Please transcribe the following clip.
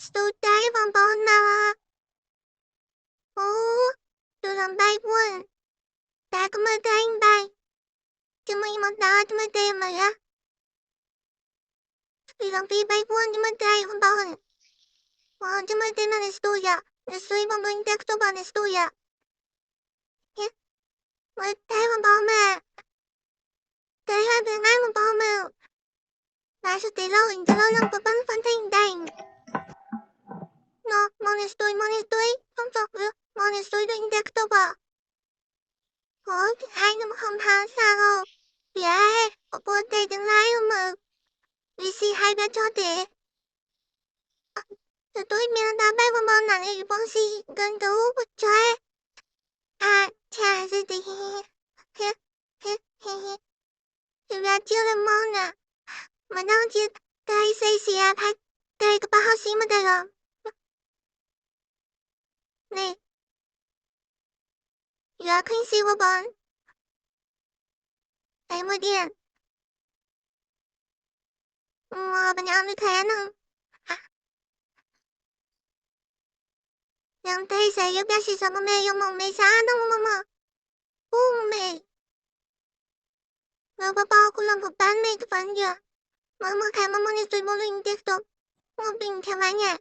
Stod där var barna. Durang bay buồn. Ta có mơ thấy anh bay. Chứ mình một đó chứ mơ thấy mà ra. Vì lòng phi bay buồn chứ mơ thấy không buồn. Chứ mơ thấy mà studia. Estoy con un texto para estudiar. Mơ thấy không buồn mà. Thấy hai bên ai không buồn mà. Lại sự tí lâu hình cho lâu lòng của bắn phân thành đành. No, mon estoy. Không chọc được. Mon estoy doing texto pa. Ai mà không hả sao? Vì ai? Có bố thầy tương lai mà. Vì si hai bé cho thế. Tôi miệng đã bay vào bọn nàng ấy bóng si gần đấu của trời. Chà gì thì thì ra chưa là mong nè. Mà nó chỉ tay xây xì áp hay tay có bao hào xí mà tay gồm. Nè. Ra khinh xí của bọn. Tay mơ điện. Bạn nhắm được thế nè. Yang tay saya biasa sama me yung mong may sana mama. Mẹ. Nagpapa ako lang pagtan may kapan niya. Mama kaya mama ni estoy mo rin texto. Mo ping kaya niya.